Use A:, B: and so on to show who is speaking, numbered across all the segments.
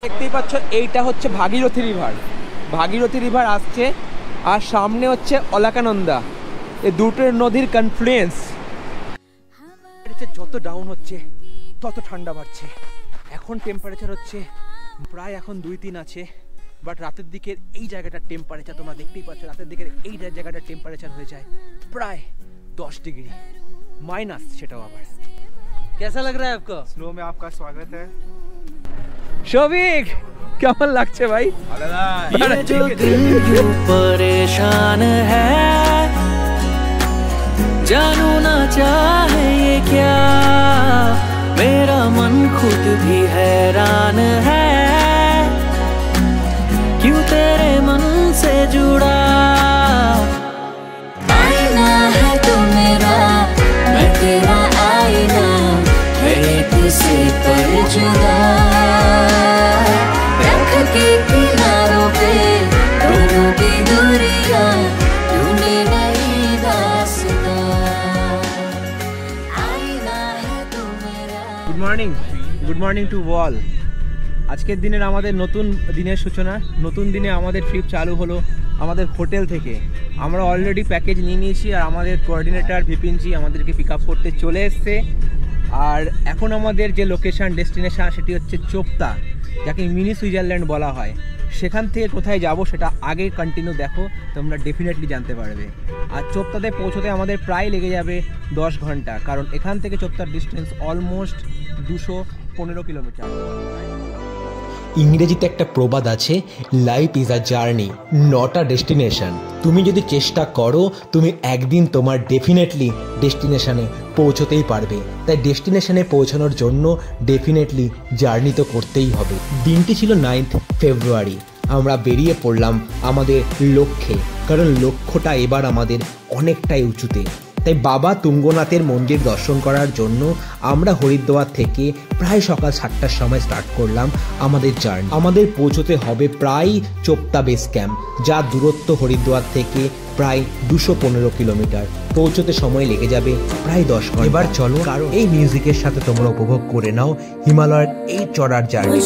A: দেখতেই পাচ্ছ এইটা হচ্ছে ভাগীরথী রিভার। ভাগীরথী রিভার আসছে আর সামনে হচ্ছে অলকানন্দা। এই দুটো নদীর কনফ্লুয়েন্স। যত ডাউন হচ্ছে তত ঠান্ডা বাড়ছে। এখন টেম্পারেচার হচ্ছে প্রায় এখন 2-3 আছে, বাট রাতের দিকের এই জায়গাটার টেম্পারেচার তোমরা দেখতেই পাচ্ছ। রাতের দিকের এই জায়গাটার টেম্পারেচার হয়ে যায় প্রায় 10 डिग्री माइनस। সেটাও আবার कैसा लग रहा है आपको?
B: स्नो में आपका स्वागत है।
A: शोभिक কেমন লাগছে ভাই?
C: ये जो दिल यूं परेशान है, जानू ना चाहे ये क्या, मेरा मन खुद भी हैरान है, क्यों तेरे मन से जुड़ा। आईना है तू मेरा, मैं तेरा आईना, है किसी पर जुदा, रख के किनारों पे दोनों की दूरियां, ढूंढे नई दास्तां। आईना है तू मेरा।
A: Good morning to all. আজকের দিনের আমাদের নতুন দিনের সূচনা। নতুন দিনে আমাদের ট্রিপ চালু হলো আমাদের হোটেল থেকে। আমরা অলরেডি প্যাকেজ নিয়ে নিয়েছি আর আমাদের কোঅর্ডিনেটর বিপিনজি আমাদেরকে পিক আপ করতে চলে এসছে। আর এখন আমাদের যে লোকেশান ডেস্টিনেশন সেটি হচ্ছে চোপতা, যাকে মিনি সুইজারল্যান্ড বলা হয়। সেখান থেকে কোথায় যাব সেটা আগে কন্টিনিউ দেখো, তোমরা ডেফিনেটলি জানতে পারবে। আর চোপতাতে পৌঁছতে আমাদের প্রায় লেগে যাবে 10 ঘন্টা, কারণ এখান থেকে চোপতার ডিস্টেন্স অলমোস্ট 215 কিলোমিটার।
D: ইংরেজিতে একটা প্রবাদ আছে, life is a journey not a destination. তুমি যদি চেষ্টা করো তুমি একদিন তোমার ডেফিনেটলি ডেস্টিনেশনে পৌঁছতেই পারবে। তাই ডেস্টিনেশনে পৌঁছানোর জন্য ডেফিনেটলি জার্নি তো করতেই হবে। দিনটি ছিল 9 ফেব্রুয়ারি। আমরা বেরিয়ে পড়লাম আমাদের লক্ষ্যে, কারণ লক্ষ্যটা এবার আমাদের অনেকটাই উঁচুতে। তাই বাবা তুঙ্গনাথের মন্দির দর্শন করার জন্য আমরা হরিদ্বার থেকে প্রায় সকাল 7টার সময় স্টার্ট করলাম আমাদের জার্নি। আমাদের পৌঁছতে হবে প্রায় চোপতা বেস ক্যাম্প, যার দূরত্ব হরিদ্বার থেকে প্রায় 215 কিলোমিটার। পৌঁছতে সময় লেগে যাবে প্রায় 10 ঘন্টা। এবার চলো কারণ এই মিউজিকের সাথে তোমরা উপভোগ করে নাও হিমালয়ের এই চড়ার জার্নি।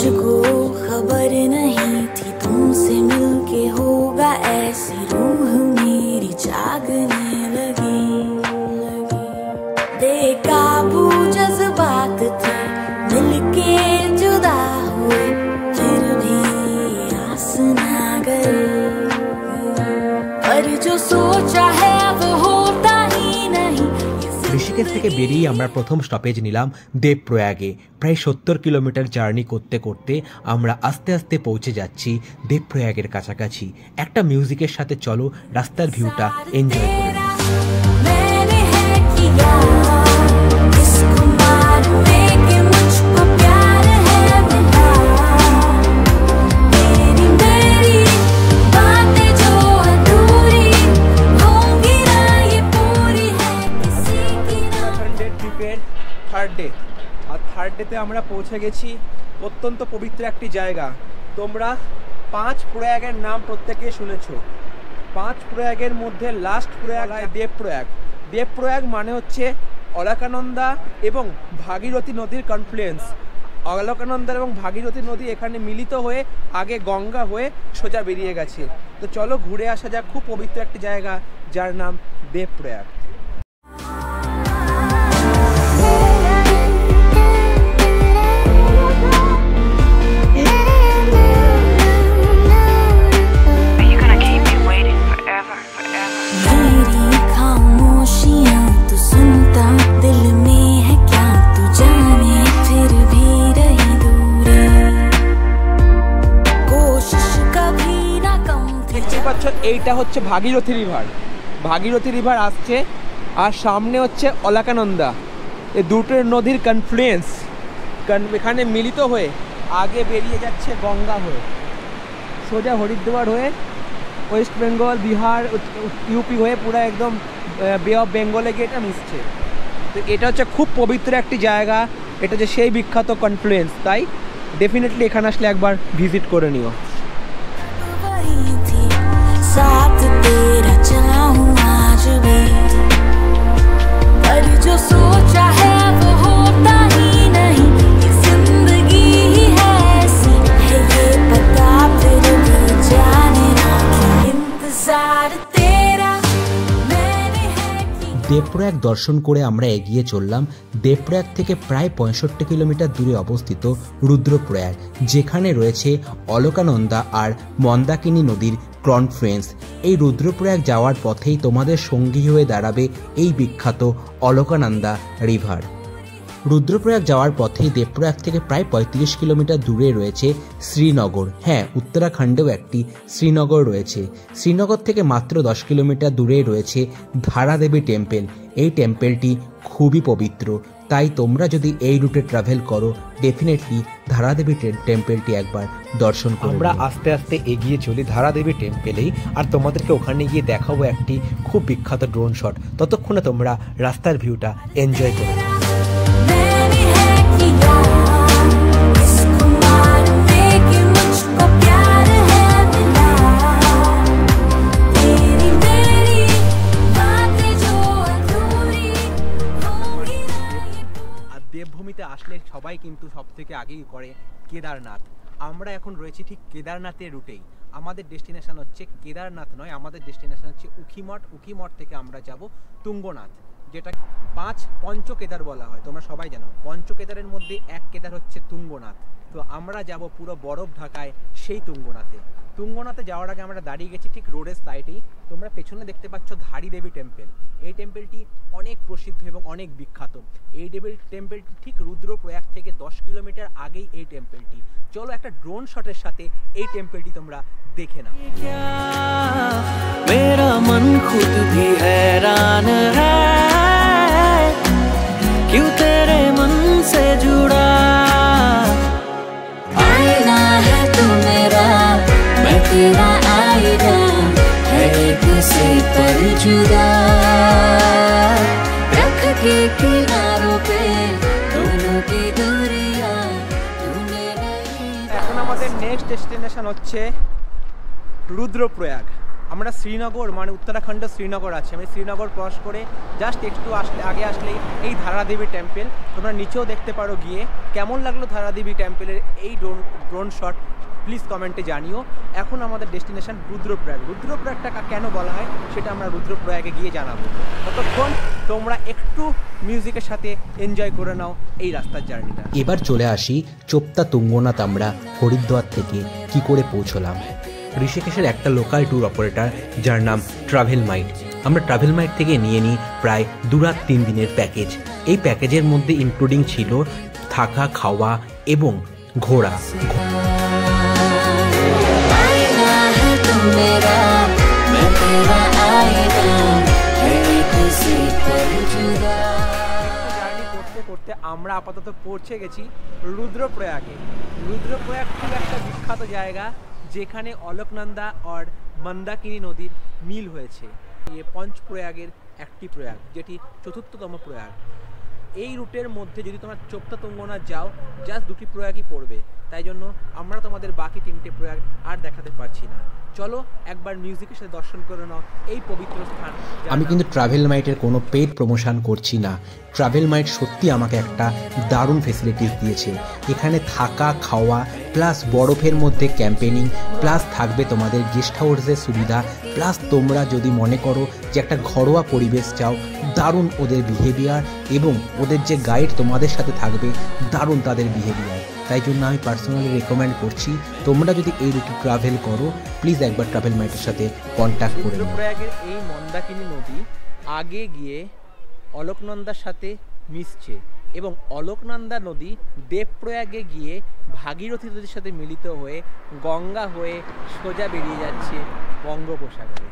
C: खबर नहीं थी तुमसे मिलके होगा ऐसी, रूह मेरी जागने लगी, बेकाबू जज्बात थे मिलके जुदा हुए, फिर भी आस ना गए, पर जो सोचा है वो होता ही नहीं।
D: ঋষিকেশ থেকে বেরিয়ে আমরা প্রথম স্টপেজ নিলাম দেবপ্রয়াগে। প্রায় 70 কিলোমিটার জার্নি করতে করতে আমরা আস্তে আস্তে পৌঁছে যাচ্ছি দেবপ্রয়াগের কাছাকাছি। একটা মিউজিকের সাথে চলো রাস্তার ভিউটা এনজয় করে নাও।
A: থার্ড ডে, আর থার্ড ডেতে আমরা পৌঁছে গেছি অত্যন্ত পবিত্র একটি জায়গা। তোমরা 5 প্রয়াগের নাম প্রত্যেকে শুনেছো। 5 প্রয়াগের মধ্যে লাস্ট প্রয়াগ দেবপ্রয়াগ। দেবপ্রয়াগ মানে হচ্ছে অলকানন্দা এবং ভাগীরথী নদীর কনফ্লুয়েন্স। অলকানন্দা এবং ভাগীরথী নদী এখানে মিলিত হয়ে আগে গঙ্গা হয়ে সোজা বেরিয়ে গেছে। তো চলো ঘুরে আসা যাক খুব পবিত্র একটি জায়গা যার নাম দেবপ্রয়াগ। এইটা হচ্ছে ভাগীরথী রিভার। ভাগীরথী রিভার আসছে আর সামনে হচ্ছে অলকানন্দা। এই দুটো নদীর কনফ্লুয়েন্স এখানে মিলিত হয়ে আগে বেরিয়ে যাচ্ছে গঙ্গা হয়ে সোজা হরিদ্বার হয়ে ওয়েস্ট বেঙ্গল, বিহার, ইউপি হয়ে পুরো একদম বে অফ বেঙ্গলে গিয়ে এটা মিশছে। তো এটা হচ্ছে খুব পবিত্র একটি জায়গা। এটা হচ্ছে সেই বিখ্যাত কনফ্লুয়েন্স। তাই ডেফিনেটলি এখানে আসলে একবার ভিজিট করে নিও।
C: साथ तेरा चला हूँ आज भी, पर जो सोचा है वो होता ही नहीं, ये जिंदगी ही है ऐसी है।
D: দেবপ্রয়াগ দর্শন করে আমরা এগিয়ে চললাম দেবপ্রয়াগ থেকে প্রায় 65 কিলোমিটার দূরে অবস্থিত রুদ্রপ্রয়াগ, যেখানে রয়েছে অলকানন্দা আর মন্দাকিনী নদীর কনফ্লুয়েন্স। এই রুদ্রপ্রয়াগ যাওয়ার পথেই তোমাদের সঙ্গী হয়ে দাঁড়াবে এই বিখ্যাত অলকানন্দা রিভার। রুদ্রপ্রয়াগ যাওয়ার পথেই দেবপ্রয়াগ থেকে প্রায় 35 কিলোমিটার দূরে রয়েছে শ্রীনগর। হ্যাঁ, উত্তরাখণ্ডেও একটি শ্রীনগর রয়েছে। শ্রীনগর থেকে মাত্র 10 কিলোমিটার দূরে রয়েছে ধারাদেবী টেম্পল। এই টেম্পলটি খুবই পবিত্র, তাই তোমরা যদি এই রুটে ট্রাভেল করো ডেফিনেটলি ধারাদেবী টেম্পলটি একবার দর্শন করো। আমরা আস্তে আস্তে এগিয়ে চলি ধারাদেবী টেম্পলেই, আর তোমাদেরকে ওখানে গিয়ে দেখাবো একটি খুব বিখ্যাত ড্রোন শট। ততক্ষণে তোমরা রাস্তার ভিউটা এনজয় করো। দেবভূমিতে আসলে সবাই কিন্তু সব থেকে আগেই করে কেদারনাথ। আমরা এখন রয়েছি ঠিক কেদারনাথের রুটেই। আমাদের ডেস্টিনেশন হচ্ছে কেদারনাথ নয়, আমাদের ডেস্টিনেশন হচ্ছে উখিমঠ। উখিমঠ থেকে আমরা যাব তুঙ্গনাথ, যেটা 5 পঞ্চকেদার বলা হয়। তোমরা সবাই জানো পঞ্চকেদারের মধ্যে এক কেদার হচ্ছে তুঙ্গনাথ। তো আমরা যাব পুরো বরফ ঢাকায় সেই তুঙ্গনাথে। তুঙ্গনাথে যাওয়ার আগে আমরা দাঁড়িয়ে গেছি ঠিক রোডের সাইডেই। তোমরা পেছনে দেখতে পাচ্ছ ধারী দেবী টেম্পল। এই টেম্পলটি অনেক প্রসিদ্ধ এবং অনেক বিখ্যাত। এই টেম্পলটি ঠিক রুদ্রপ্রয়াগ থেকে 10 কিলোমিটার আগেই এই টেম্পলটি। চলো একটা ড্রোন শটের সাথে এই টেম্পলটি তোমরা দেখে নাও।
B: मेरा मन खुद भी हैरान है क्यों तेरे मन से जुड़ा
C: आईना है तू मेरा मैं तेरा आईना है एक से पर जुदा रख के किनारों पे दोनों की दूरियां तूने नहीं।
A: এখন আমাদের নেক্সট ডেস্টিনেশন হচ্ছে রুদ্রপ্রয়াগ। আমরা শ্রীনগর মানে উত্তরাখণ্ড শ্রীনগর আছে, আমি শ্রীনগর ক্রস করে জাস্ট একটু আগে আসলেই এই ধারাদেবী টেম্পল। তোমরা নিচেও দেখতে পারো গিয়ে। কেমন লাগলো ধারাদেবী টেম্পলের এই ড্রোন শট প্লিজ কমেন্টে জানিও। এখন আমাদের ডেস্টিনেশন রুদ্রপ্রয়াগ। রুদ্রপ্রয়াগটা কেন বলা হয় সেটা আমরা রুদ্রপ্রয়াগে গিয়ে জানাবো। ততক্ষণ তোমরা একটু মিউজিকের সাথে এনজয় করে নাও এই রাস্তার জার্নিটা।
D: এবার চলে আসি চোপতা তুঙ্গনাথ আমরা হরিদ্বার থেকে কি করে পৌঁছলাম। ঋষিকেশের একটা লোকাল ট্যুর অপারেটর যার নাম ট্রাভেল মাইট। আমরা ট্রাভেল মাইট থেকে নিয়ে নিই প্রায় 2 রাত 3 দিনের প্যাকেজ। এই প্যাকেজের মধ্যে ইনক্লুডিং ছিল থাকা, খাওয়া এবং ঘোড়া।
A: জার্নি করতে করতে আমরা আপাতত পৌঁছে গেছি রুদ্রপ্রয়াগে। রুদ্রপ্রয়াগ খুব একটা বিখ্যাত জায়গা যেখানে অলকনন্দা আর মন্দাকিনী নদীর মিল হয়েছে। এই পঞ্চপ্রয়াগের একটি প্রয়াগ, যেটি 4র্থতম প্রয়াগ। এই রুটের মধ্যে যদি তোমরা চোপতা তুঙ্গনাথ যাও জাস্ট 2টি প্রয়াগই পড়বে, তাই জন্য আমরা তোমাদের বাকি 3টে প্রয়াগ আর দেখাতে পারছি না। চলো একবার মিউজিকের সাথে দর্শন করে নাও এই পবিত্র স্থান।
D: আমি কিন্তু ট্রাভেল মাইটের কোনো পেইড প্রমোশন করছি না। ট্রাভেল মাইট সত্যি আমাকে একটা দারুণ ফেসিলিটিস দিয়েছে। এখানে থাকা, খাওয়া প্লাস বরফের মধ্যে ক্যাম্পেনিং প্লাস থাকবে তোমাদের গেস্ট হাউসের সুবিধা, প্লাস তোমরা যদি মনে করো যে একটা ঘরোয়া পরিবেশ চাও, দারুণ ওদের বিহেভিয়ার এবং ওদের যে গাইড তোমাদের সাথে থাকবে দারুণ তাদের বিহেভিয়ার। তাই জন্য আমি পার্সোনালি রেকমেন্ড করছি তোমরা যদি এই রুটে ট্রাভেল করো প্লিজ একবার ট্রাভেল মাইটের সাথে কন্ট্যাক্ট করে নাও।
A: রুদ্রপ্রয়াগের এই মন্দাকিনী নদী আগে গিয়ে অলকনন্দার সাথে মিশছে এবং অলকনন্দা নদী দেবপ্রয়াগে গিয়ে ভাগীরথী নদীর সাথে মিলিত হয়ে গঙ্গা হয়ে সোজা বেরিয়ে যাচ্ছে বঙ্গোপসাগরে।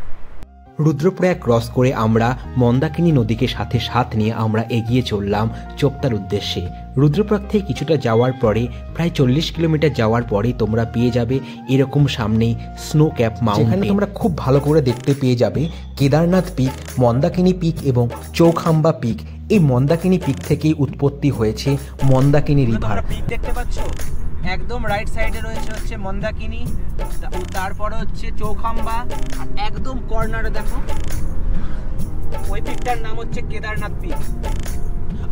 D: রুদ্রপ্রয়াগ ক্রস করে আমরা মন্দাকিনী নদীকে সাথে নিয়ে আমরা এগিয়ে চললাম চোপতার উদ্দেশ্যে। রুদ্রপ্রয়াগ থেকে কিছুটা যাওয়ার পরে প্রায় 40 কিলোমিটার যাওয়ার পরেই তোমরা পেয়ে যাবে এরকম সামনেই স্নো ক্যাপ মাউন্টেন, যেখানে তোমরা খুব ভালো করে দেখতে পেয়ে যাবে কেদারনাথ পিক, মন্দাকিনী পিক এবং চৌখাম্বা পিক। এই মন্দাকিনী পিক থেকেই উৎপত্তি হয়েছে মন্দাকিনী রিভার।
A: পিক দেখতে পাচ্ছ একদম রাইট সাইডে রয়েছে হচ্ছে মন্দাকিনী, তারপরে হচ্ছে চৌখাম্বা, আর একদম কর্নারে দেখো ওই পিকটার নাম হচ্ছে কেদারনাথ পিক।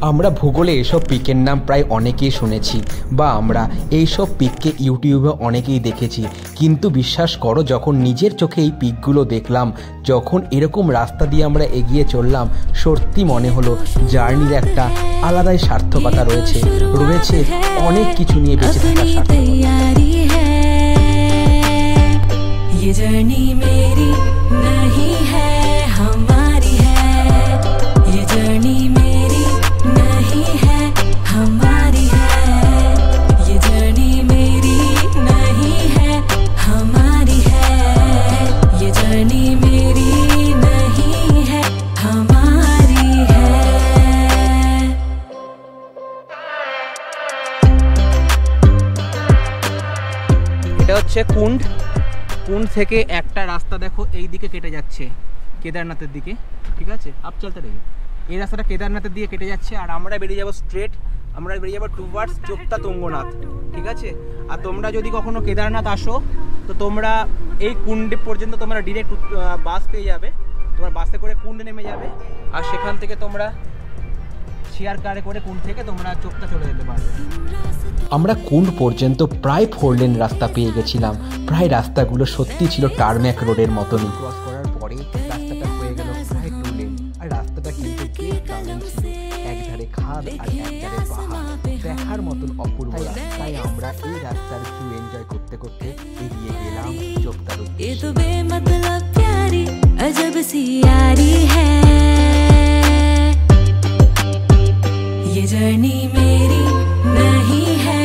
D: আমরা ভূগোলে এসব পিকের নাম প্রায় অনেকেই শুনেছি বা আমরা এইসব পিককে ইউটিউবে অনেকেই দেখেছি, কিন্তু বিশ্বাস করো যখন নিজের চোখে এই পিকগুলো দেখলাম, যখন এরকম রাস্তা দিয়ে আমরা এগিয়ে চললাম, সত্যি মনে হলো জার্নির একটা আলাদাই সার্থকতা রয়েছে অনেক কিছু নিয়ে বেঁচে থাকার সার্থকতা।
C: ये जर्नी मेरी नहीं है हमारी है, ये जर्नी मेरी नहीं है हमारी है, ये जर्नी मेरी नहीं है हमारी है, ये जर्नी मेरी नहीं है हमारी है।
A: এটা হচ্ছে কুন্ড থেকে একটা রাস্তা দেখো এই দিকে কেটে যাচ্ছে কেদারনাথের দিকে, ঠিক আছে? আপ চলতে রইবে। এই রাস্তাটা কেদারনাথের দিকে কেটে যাচ্ছে আর আমরা বেরিয়ে যাব স্ট্রেট, আমরা বেরিয়ে যাবো টুয়ার্ডস চোপতা তুঙ্গনাথ, ঠিক আছে? আর তোমরা যদি কখনো কেদারনাথ আসো তো তোমরা এই কুন্ড পর্যন্ত তোমরা ডিরেক্ট বাস পেয়ে যাবে, তোমার বাসে করে কুন্ড নেমে যাবে আর সেখান থেকে তোমরা শেয়ার কারে করে কুন্ড থেকে তোমরা চোপতা চলে যেতে পারবে।
D: আমরা কুন্ড পর্যন্ত প্রায় 4 লেন রাস্তা পেয়ে গেছিলাম, প্রায় রাস্তাগুলো সত্যি ছিল টারম্যাক রোডের মতনই। ক্রস করার পরে রাস্তাটা হয়ে গেল প্রায় 2 লেন আর রাস্তাটা কিন্তু বেশ দারুণ ছিল, একধারে খাদ আর একধারে পাহাড়, দেখার মতন অপূর্ব রাস্তা। তাই আমরা এই রাস্তার ভিউ এনজয় করতে করতে এগিয়ে গেলাম চোপতার উদ্দেশ্যে।
C: ये तो बेमतलब प्यारी अजब सी यारी है, ये जर्नी मेरी नहीं है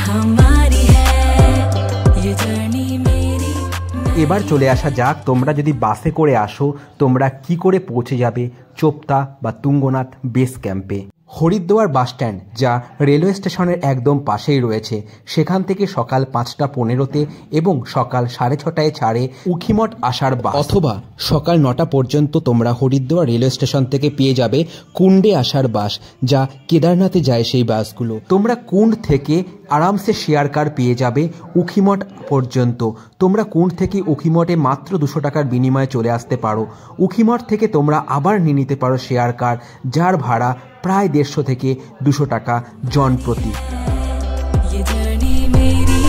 C: हमारी है, ये जर्नी मेरी।
D: এবার চলে আসা যাক, তোমরা যদি বাসে করে আসো তোমরা কি করে পৌঁছে যাবে চোপতা বা তুঙ্গনাথ বেস ক্যাম্পে। হরিদ্বার বাস স্ট্যান্ড, যা রেলওয়ে স্টেশনের একদম পাশেই রয়েছে, সেখান থেকে সকাল 5টা 15-তে এবং সকাল 6:30টায় ছাড়ে উখিমঠ আসার বাস, অথবা সকাল 9টা পর্যন্ত তোমরা হরিদ্বার রেলওয়ে স্টেশন থেকে পেয়ে যাবে কুন্ডে আসার বাস, যা কেদারনাথে যায় সেই বাসগুলো। তোমরা কুন্ড থেকে আরামসে শেয়ার কার পেয়ে যাবে উখিমঠ পর্যন্ত। তোমরা কুন্ড থেকে উখিমঠে মাত্র 200 টাকার বিনিময়ে চলে আসতে পারো। উখিমঠ থেকে তোমরা আবার নিয়ে নিতে পারো শেয়ার কার, যার ভাড়া প্রায় 150 থেকে 200 টাকা জন প্রতি।
C: ये जर्नी मेरी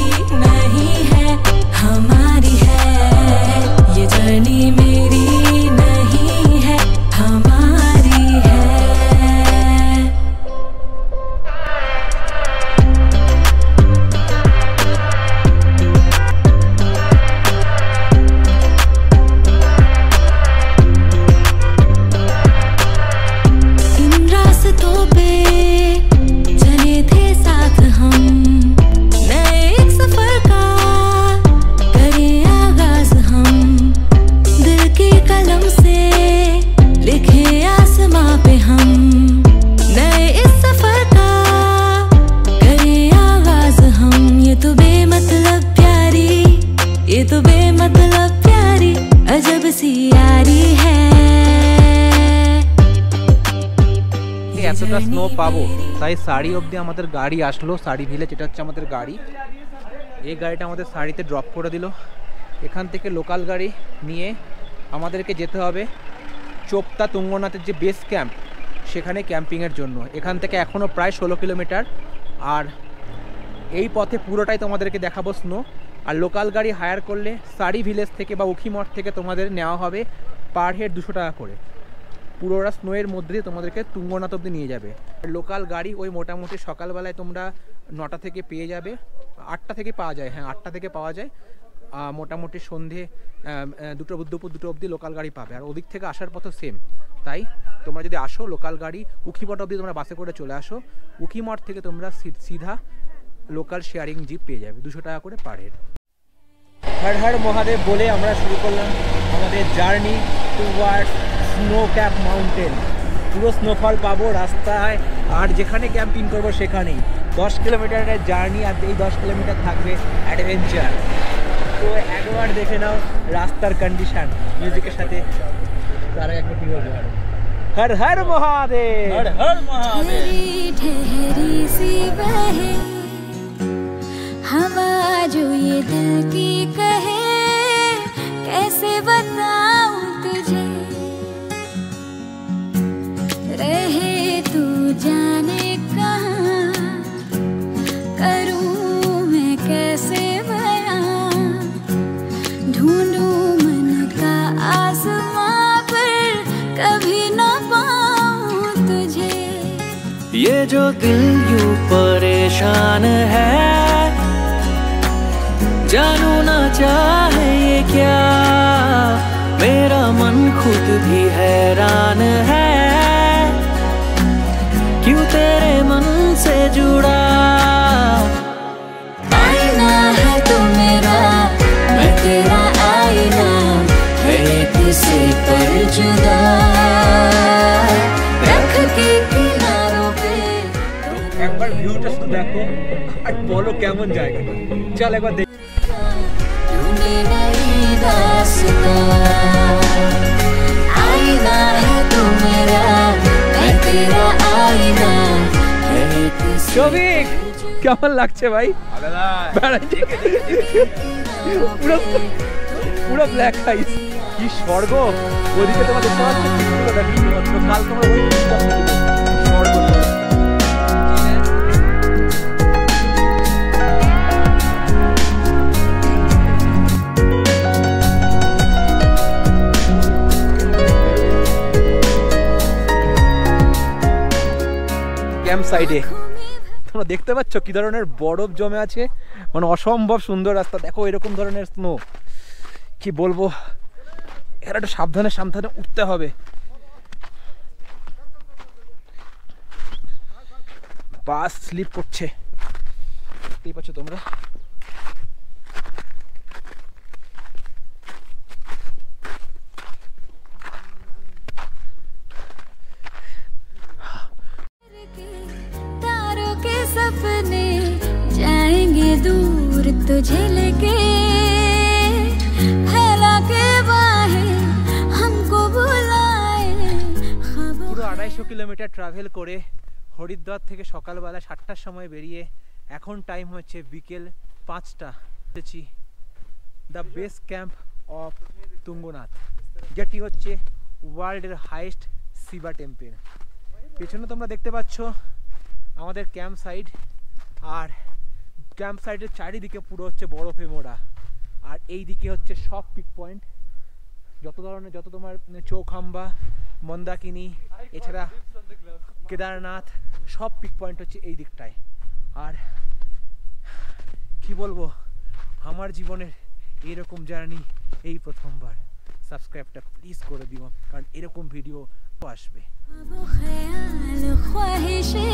C: नहीं है हमारी है, ये जर्नी मेरी नहीं है हमारी है। इन रास्तों पे चले थे साथ हम, नए एक सफर का करें आगाज हम, दिल की कलम से लिखे आसमां पे हम, नए इस सफर का करें आगाज हम। ये तो बेमतलब प्यारी, ये तो बेमतलब प्यारी अजब सी यारी है।
A: এতটা স্নো পাবো তাই সারি অবধি আমাদের গাড়ি আসলো, সারি ভিলেজ, এটা হচ্ছে আমাদের গাড়ি। এই গাড়িটা আমাদের সারিতে ড্রপ করে দিল। এখান থেকে লোকাল গাড়ি নিয়ে আমাদেরকে যেতে হবে চোপতা তুঙ্গনাথের যে বেস ক্যাম্প, সেখানে ক্যাম্পিংয়ের জন্য। এখান থেকে এখনও প্রায় 16 কিলোমিটার, আর এই পথে পুরোটাই তোমাদেরকে দেখাবো স্নো। আর লোকাল গাড়ি হায়ার করলে সারি ভিলেজ থেকে বা উখিমঠ থেকে তোমাদের নেওয়া হবে পার হেড 200 টাকা করে। পুরোটা স্নোয়ের মধ্যে দিয়ে তোমাদেরকে তুঙ্গনাথ অব্দি নিয়ে যাবে। লোকাল গাড়ি ওই মোটামুটি সকালবেলায় তোমরা 9টা থেকে পেয়ে যাবে, 8টা থেকে পাওয়া যায়, হ্যাঁ 8টা থেকে পাওয়া যায়। মোটামুটি সন্ধে দুপুর 2টো অবধি লোকাল গাড়ি পাবে। আর ওদিক থেকে আসার পথও সেম, তাই তোমরা যদি আসো লোকাল গাড়ি উখিমঠ অবধি তোমরা বাসে করে চলে আসো। উখিমঠ থেকে তোমরা সিধা লোকাল শেয়ারিং জিপ পেয়ে যাবে 200 টাকা করে পার হেড। হর হর মহাদেব বলে আমরা শুরু করলাম আমাদের journey towards snow cap mountain. পুরো স্নোফল পাবো রাস্তায়, আর যেখানে ক্যাম্পিং করবো সেখানেই। 10 কিলোমিটারের জার্নি, আর এই 10 কিলোমিটার থাকবে অ্যাডভেঞ্চার। তো একবার দেখে নাও রাস্তার কন্ডিশন মিউজিকের সাথে। তার আগে একটা কি বলবো, হর হর মহাদেব, হর হর মহাদেব।
C: ठहरी सी बहे हवा जो ये दिल की कहे, कैसे बताऊं तुझे, रहे तू जान
B: ये जो दिल यूं परेशान है, जानू ना चाहे ये क्या, मेरा मन खुद भी हैरान है, क्यों तेरे मन से जुड़ा।
C: आईना है तू मेरा, मैं तेरा आईना, है किसी पर जुदा, रख के किनारों पे।
A: একবার ভিউটা শুধু দেখো আর বলো কেমন জায়গাটা। চল একবার দেখ।
C: ढूंढे नई दास्तां, आईना है तू मेरा, मैं तेरा आईना, है किसी
A: শফিক কেমন লাগছে ভাই? পুরো পুরো ব্ল্যাক আইস, কি স্বর্গ। ওদিকে তোমরা দেখতে পাচ্ছ কাল তোমরা স্বর্গ। ক্যাম্প সাইডে তোমরা দেখতে পাচ্ছ কি ধরনের বরফ জমে আছে, মানে অসম্ভব সুন্দর রাস্তা। দেখো এরকম ধরনের স্নো, কি বলবো, এখানে একটু সাবধানে সাবধানে উঠতে হবে। বাস স্লিপ করছে, দেখতেই পাচ্ছ তোমরা।
C: तारों के सपने जाएंगे दूर तुझे लेके, फैला के बाहें हमको बुलाए ख्वाबों।
A: পুরো 250 কিলোমিটার ট্রাভেল করে হরিদ্বার থেকে সকালবেলা 7টার সময় বেরিয়ে এখন টাইম হচ্ছে বিকেল 5টা। The base camp of Tungnath, যেটি হচ্ছে ওয়ার্ল্ডের হাইয়েস্ট শিবা টেম্পল। পেছনে তোমরা দেখতে পাচ্ছ আমাদের ক্যাম্প সাইড, আর ক্যাম্প সাইডের চারিদিকে পুরো হচ্ছে বরফে মোড়া, আর এই দিকে হচ্ছে সব পিক পয়েন্ট, যত তোমার চৌখাম্বা, মন্দাকিনী, এছাড়া কেদারনাথ, সব পিক পয়েন্ট হচ্ছে এই দিকটায়। আর কি বলবো, আমার জীবনের এরকম জার্নি এই প্রথমবার। সাবস্ক্রাইবটা প্লিজ করে দিও, কারণ এরকম ভিডিও আসবে।
C: वो ख्याल ख्वाहिशें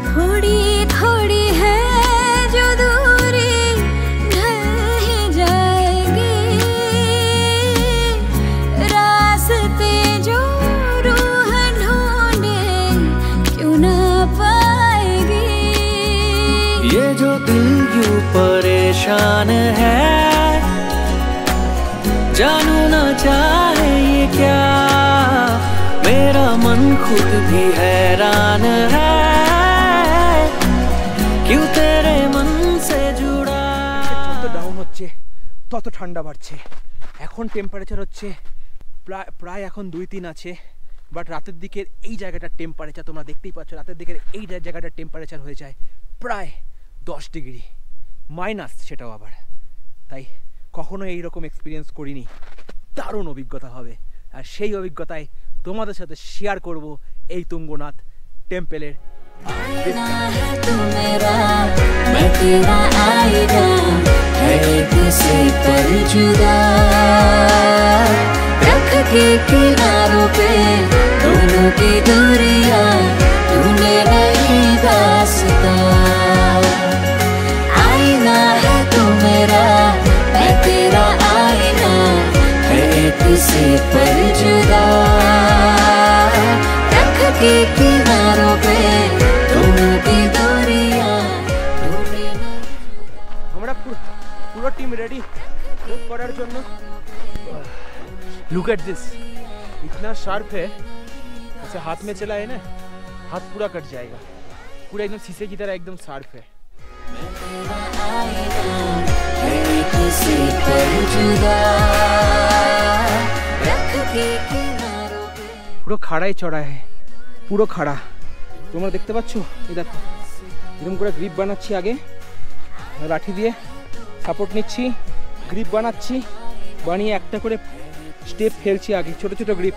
C: थोड़ी थोड़ी है जो दूरी ढल ही जाएगी, रास्ते जो रूह ढूंढे क्यों ना पाएगी।
B: ये जो दिल यूं परेशान है, जानू ना चाहे ये क्या, मेरा मन खुद भी हैरान है, क्यों तेरे मन से जुड़ा।
A: যত ডাউন হচ্ছে তত ঠান্ডা বাড়ছে। এখন টেম্পারেচার হচ্ছে প্রায় এখন 2-3 আছে, বাট রাতের দিকের এই জায়গাটার টেম্পারেচার তোমরা দেখতেই পাচ্ছ। রাতের দিকের এই জায়গাটার টেম্পারেচার হয়ে যায় প্রায় 10 ডিগ্রি মাইনাস, সেটাও আবার। তাই কখনো এইরকম এক্সপিরিয়েন্স করিনি, দারুণ অভিজ্ঞতা হবে। আর সেই অভিজ্ঞতায় তোমাদের সাথে শেয়ার করব এই তুঙ্গনাথ টেম্পলের।
C: आईना है तू मेरा, मैं तेरा आईना, है किसी पर जुदा, रख के किनारों पे दोनों की दूरियां, ढूंढे नई दास्तां। आईना है तू मेरा, मैं तेरा आईना, है किसी पर जुदा, रख के किनारों पे दोनों की दूरियां, ढूंढे नई।
A: আমরা পুরো টিম রেডি মুভ করার জন্য। लुक एट दिस, इतना शार्प है, ऐसे हाथ में चला है ना, हाथ पूरा कट जाएगा। पूरा एकदम शीशे की तरह एकदम शार्प है।
C: है किसी पर जुदा, रख के किनारों पे।
A: পুরো খাড়াই চড়া है, পুরো খাড়া। তোমরা দেখতে পাচ্ছ, এই দেখো এরকম করে গ্রিপ বানাচ্ছি, আগে লাঠি দিয়ে সাপোর্ট নিচ্ছি, গ্রিপ বানাচ্ছি, বানিয়ে একটা করে স্টেপ ফেলছি আগে, ছোট ছোট গ্রিপ।